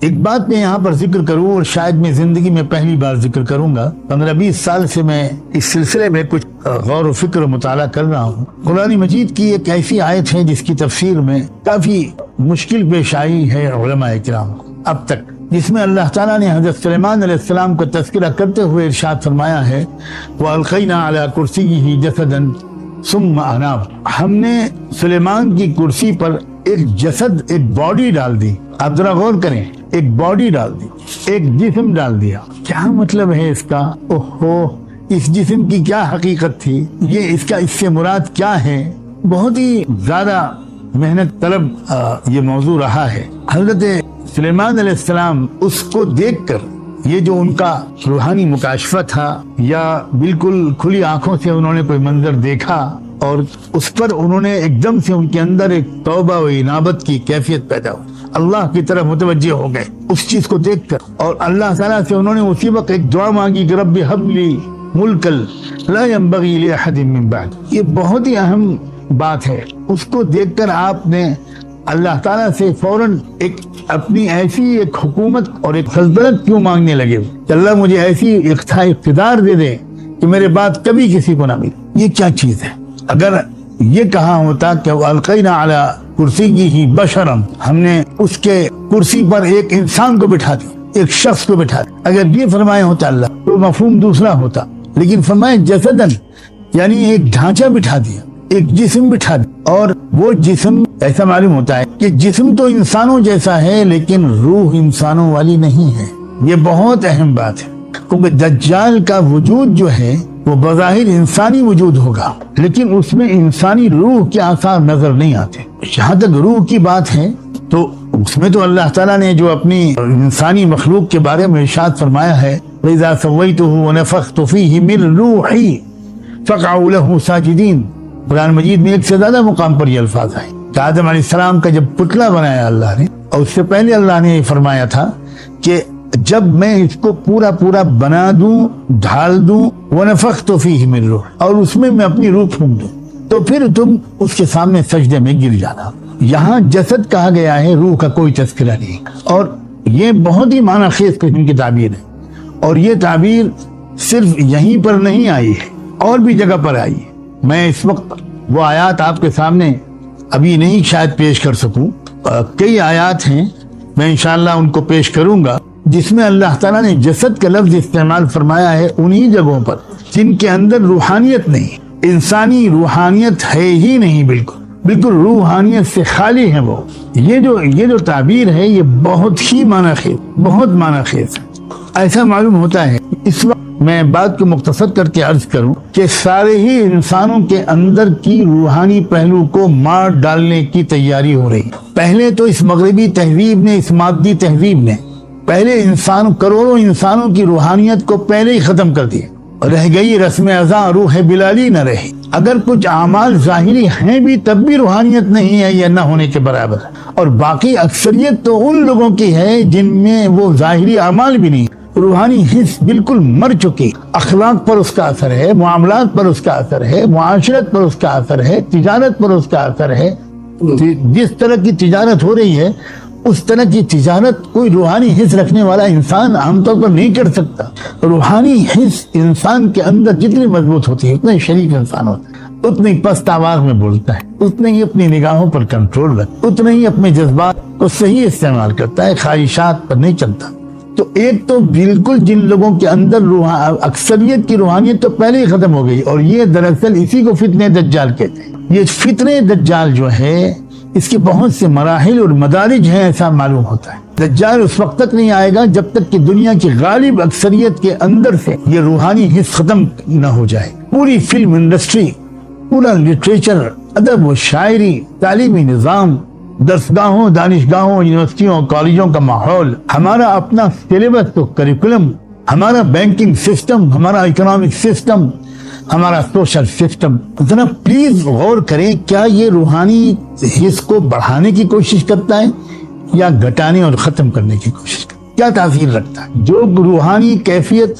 ایک بات میں یہاں پر ذکر کروں، اور شاید میں زندگی میں پہلی بار ذکر کروں گا، 15-20 سال سے میں اس سلسلے میں کچھ غور و فکر و مطالعہ کر رہا ہوں۔ قرآن مجید کی ایک ایسی آیت ہے جس کی تفسیر میں کافی مشکل پیش آئی ہے علماء کرام اب تک، جس میں اللہ تعالیٰ نے حضرت سلیمان علیہ السلام کا تذکرہ کرتے ہوئے ارشاد فرمایا ہے وَأَلْقَيْنَا عَلَى كُرْسِيِّهِ جَسَدًا ثُمَّ أَنَابَ، ہم نے سلیمان کی کرسی پر ایک جسد، ایک باڈی ڈال دی۔ آپ ذرا غور کریں، ایک باڈی ڈال دی، ایک جسم ڈال دیا۔ کیا مطلب ہے اس کا؟ اوہو، اس جسم کی کیا حقیقت تھی؟ یہ اس سے مراد کیا ہے؟ بہت ہی زیادہ محنت طلب یہ موضوع رہا ہے۔ حضرت سلیمان علیہ السلام اس کو دیکھ کر، یہ جو ان کا روحانی مکاشفہ تھا یا بالکل کھلی آنکھوں سے انہوں نے کوئی منظر دیکھا اور اس پر انہوں نے ایک دم سے ان کے اندر ایک توبہ و انابت کی کیفیت پیدا ہوئی، اللہ کی طرف متوجہ ہو گئے اس چیز کو دیکھ کر، اور اللہ تعالیٰ سے انہوں نے اسی وقت ایک دعا مانگی کہ رب ہب لی ملکا لا ينبغی لأحد من بعد۔ یہ بہت ہی اہم بات ہے۔ اس کو دیکھ کر آپ نے اللہ تعالیٰ سے فوراً ایک اپنی ایسی ایک حکومت اور ایک سلطنت کیوں مانگنے لگے کہ اللہ مجھے ایسی اقتدار دے دے کہ میرے بعد کبھی کسی کو نہ ملے۔ یہ کیا چیز ہے؟ اگر یہ کہا ہوتا کہ وَأَلْقَيْنَا عَلَى كُرْسِيِّهِ بَشَرًا، ہم نے اس کے کرسی پر ایک انسان کو بٹھا دیا، ایک شخص کو بٹھا دیا، اگر یہ فرمایا ہوتا اللہ تو مفہوم دوسرا ہوتا، لیکن فرمایا جسدن، یعنی ایک ڈھانچہ بٹھا دیا، ایک جسم بٹھا دیا، اور وہ جسم ایسا معلوم ہوتا ہے کہ جسم تو انسانوں جیسا ہے لیکن روح انسانوں والی نہیں ہے۔ یہ بہت اہم بات ہے، کیونکہ دجال کا وجود جو ہے وہ بظاہر انسانی وجود ہوگا لیکن اس میں انسانی روح کے آثار نظر نہیں آتے۔ جہاں تک روح کی بات ہے تو اس میں تو اللہ تعالیٰ نے جو اپنی انسانی مخلوق کے بارے میں ارشاد فرمایا ہے وَإِذَا سَوَّيْتُهُ وَنَفَخْتُ فِيهِ مِن رُوحِي فَقَعُوا لَهُ سَاجِدِينَ۔ قرآن مجید میں ایک سے زیادہ مقام پر یہ الفاظ آئے کہ آدم علیہ السلام کا جب پتلا بنایا اللہ نے، اور اس سے پہلے اللہ نے یہ فرمایا تھا کہ جب میں اس کو پورا بنا دوں، ڈھال دوں، وَنَفَخْتُ فِيهِ مِن رُوحِي، اور اس میں میں اپنی روح پھونک دوں تو پھر تم اس کے سامنے سجدے میں گر جانا۔ یہاں جسد کہا گیا ہے، روح کا کوئی تذکرہ نہیں، اور یہ بہت ہی معنی خیز قسم کی تعبیر ہے، اور یہ تعبیر صرف یہیں پر نہیں آئی ہے، اور بھی جگہ پر آئی ہے۔ میں اس وقت وہ آیات آپ کے سامنے ابھی نہیں شاید پیش کر سکوں، کئی آیات ہیں، میں انشاءاللہ ان کو پیش کروں گا جس میں اللہ تعالیٰ نے جسد کا لفظ استعمال فرمایا ہے انہی جگہوں پر جن کے اندر روحانیت نہیں، انسانی روحانیت ہے ہی نہیں، بالکل روحانیت سے خالی ہے وہ۔ یہ جو تعبیر ہے یہ بہت ہی معنی خیز ہے۔ ایسا معلوم ہوتا ہے اس وقت میں بات کو مختصر کر کے عرض کروں کہ سارے ہی انسانوں کے اندر کی روحانی پہلو کو مار ڈالنے کی تیاری ہو رہی ہے۔ پہلے تو اس مغربی تہذیب نے، اس مادی تہذیب نے پہلے کروڑوں انسانوں کی روحانیت کو پہلے ہی ختم کر دیا، رہ گئی رسم ازاں روح بلالی نہ رہی۔ اگر کچھ اعمال ظاہری ہیں بھی تب بھی روحانیت نہیں ہے یا نہ ہونے کے برابر ہے، اور باقی اکثریت تو ان لوگوں کی ہے جن میں وہ ظاہری اعمال بھی نہیں، روحانی حص بالکل مر چکی۔ اخلاق پر اس کا اثر ہے، معاملات پر اس کا اثر ہے، معاشرت پر اس کا اثر ہے، تجارت پر اس کا اثر ہے۔ جس طرح کی تجارت ہو رہی ہے اس طرح کی تجارت کوئی روحانی حص رکھنے والا انسان عام طور پر نہیں کر سکتا۔ روحانی حص انسان کے اندر جتنی مضبوط ہوتی ہے اتنا ہی شریف انسان ہوتا ہے، اتنا ہی پست آواز میں بولتا ہے، اتنا ہی اپنی نگاہوں پر کنٹرول رکھتا ہے، اتنا ہی اپنے جذبات کو صحیح استعمال کرتا ہے، خواہشات پر نہیں چلتا۔ تو ایک تو بالکل جن لوگوں کے اندر اکثریت کی روحانیت تو پہلے ہی ختم ہو گئی، اور یہ دراصل اسی کو فتنہ دجال کہتے ہیں۔ یہ فتنہ دجال جو ہے اس کے بہت سے مراحل اور مدارج ہیں، ایسا معلوم ہوتا ہے۔ دجال اس وقت تک نہیں آئے گا جب تک کہ دنیا کی غالب اکثریت کے اندر سے یہ روحانی حص ختم نہ ہو جائے۔ پوری فلم انڈسٹری، پورا لٹریچر، ادب و شاعری، تعلیمی نظام، درسگاہوں، دانشگاہوں، یونیورسٹیوں، کالجوں کا ماحول، ہمارا اپنا سلیبس تو کریکولم، ہمارا بینکنگ سسٹم، ہمارا اکنامک سسٹم، ہمارا سوشل سسٹم، ذرا پلیز غور کریں، کیا یہ روحانی حص کو بڑھانے کی کوشش کرتا ہے یا گھٹانے اور ختم کرنے کی کوشش کرتا ہے؟ کیا تاثیر رکھتا ہے؟ جو روحانی کیفیت